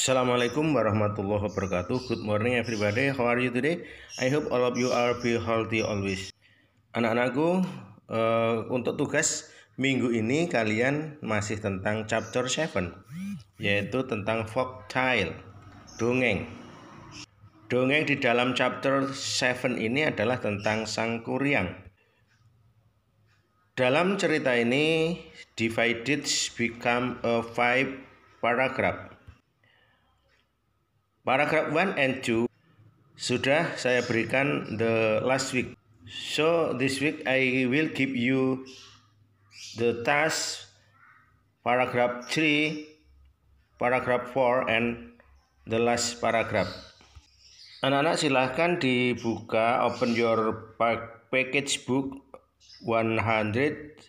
Assalamualaikum warahmatullahi wabarakatuh. Good morning everybody. How are you today? I hope all of you are be healthy always. Anak-anakku, untuk tugas minggu ini kalian masih tentang chapter 7, yaitu tentang folktale, dongeng. Dongeng di dalam chapter 7 ini adalah tentang Sang Kuryang. Dalam cerita ini divided become a 5 paragraph. Paragraph 1 and 2 sudah saya berikan the last week. So this week I will give you the task paragraph 3, paragraph 4 and the last paragraph. Anak-anak silahkan dibuka, open your package book 137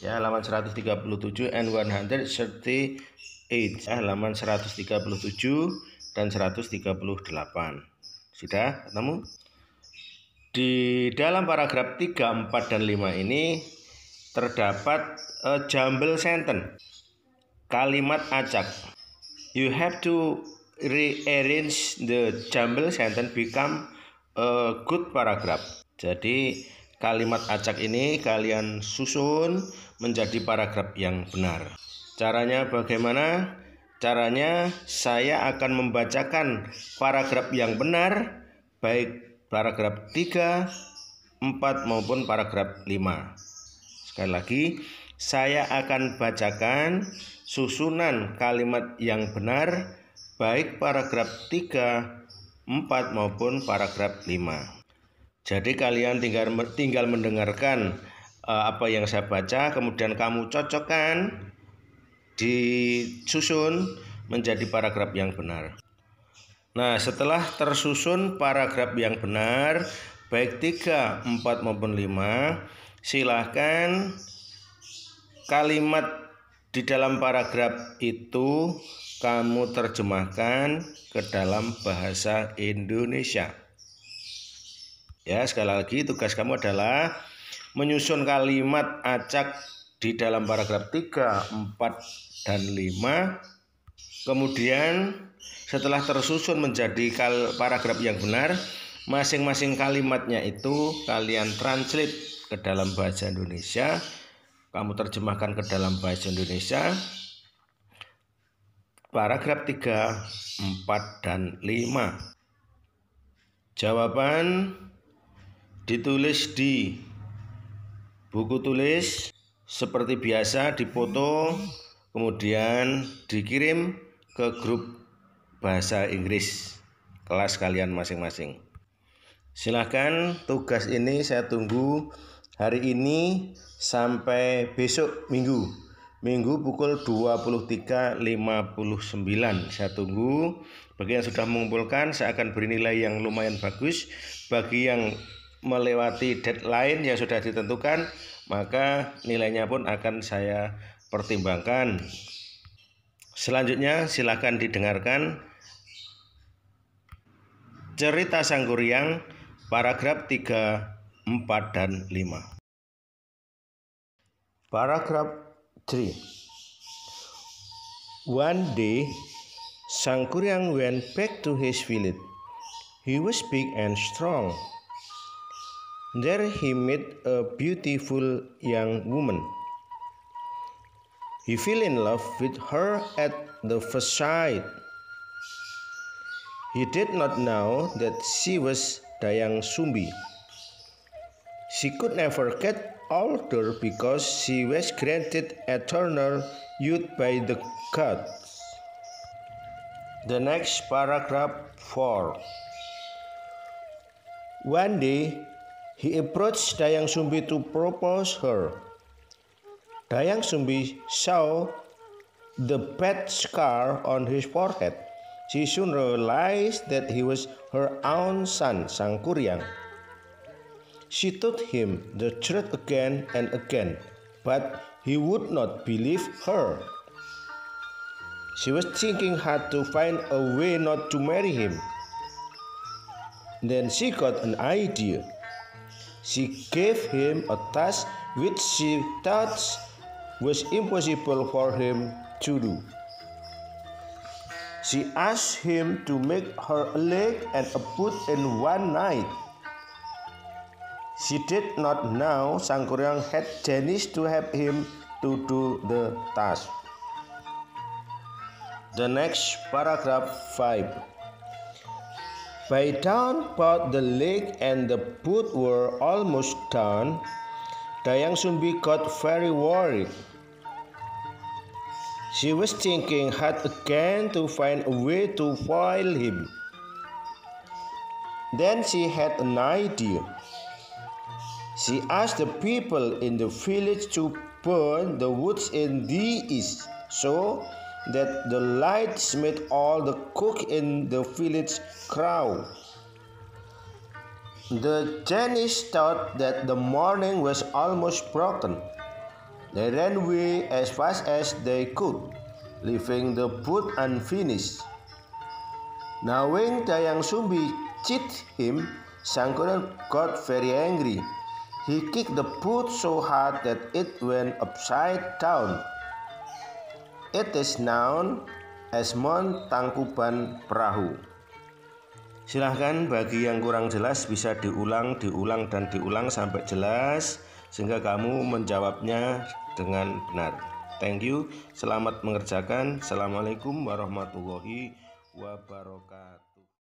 ya, halaman 137 and 138 halaman 137 dan 138. Sudah ketemu? Di dalam paragraf 3, 4 dan 5 ini terdapat jumble sentence, kalimat acak. You have to rearrange the jumble sentence become a good paragraph. Jadi kalimat acak ini kalian susun menjadi paragraf yang benar. Caranya bagaimana? Caranya saya akan membacakan paragraf yang benar, baik paragraf 3, 4 maupun paragraf 5. Sekali lagi, saya akan bacakan susunan kalimat yang benar, baik paragraf 3, 4 maupun paragraf 5. Jadi kalian tinggal mendengarkan apa yang saya baca, kemudian kamu cocokkan, disusun menjadi paragraf yang benar. Nah, setelah tersusun paragraf yang benar, baik 3, 4 maupun 5, silahkan kalimat di dalam paragraf itu kamu terjemahkan ke dalam bahasa Indonesia. Ya, sekali lagi tugas kamu adalah menyusun kalimat acak di dalam paragraf 3, 4, dan 5. Kemudian setelah tersusun menjadi paragraf yang benar, masing-masing kalimatnya itu kalian translate ke dalam bahasa Indonesia. Kamu terjemahkan ke dalam bahasa Indonesia paragraf 3, 4, dan 5. Jawaban ditulis di buku tulis seperti biasa, dipoto, kemudian dikirim ke grup bahasa Inggris kelas kalian masing-masing. Silahkan, tugas ini saya tunggu hari ini sampai besok Minggu pukul 23.59. Saya tunggu. Bagi yang sudah mengumpulkan, saya akan beri nilai yang lumayan bagus. Bagi yang melewati deadline yang sudah ditentukan, maka nilainya pun akan saya pertimbangkan. Selanjutnya silakan didengarkan cerita Sang Kuryang paragraf 3, 4, dan 5. Paragraf 3. One day Sang Kuryang went back to his village. He was big and strong. There he met a beautiful young woman. He fell in love with her at the first sight. He did not know that she was Dayang Sumbi. She could never get older because she was granted eternal youth by the gods. The next paragraph 4. One day he approached Dayang Sumbi to propose her. Dayang Sumbi saw the bad scar on his forehead. She soon realized that he was her own son, Sang Kuryang. She told him the truth again and again, but he would not believe her. She was thinking hard to find a way not to marry him. Then she got an idea. She gave him a task which she thought was impossible for him to do. She asked him to make her a leg and a boot in one night. She did not know Sangkuriang had Janice to help him to do the task. The next paragraph 5. By dawn, both the leg and the boot were almost done. Dayang Sumbi got very worried. She was thinking hard again to find a way to foil him. Then she had an idea. She asked the people in the village to burn the woods in the east, so that the light made all the cook in the village crow. The Chinese thought that the morning was almost broken. They ran away as fast as they could, leaving the boot unfinished. Knowing Dayang Sumbi cheated him, Sangkuriang got very angry. He kicked the boot so hard that it went upside down. It is known as Mount Tangkuban Perahu. Silahkan bagi yang kurang jelas bisa diulang dan diulang sampai jelas sehingga kamu menjawabnya dengan benar. Thank you. Selamat mengerjakan. Assalamualaikum warahmatullahi wabarakatuh.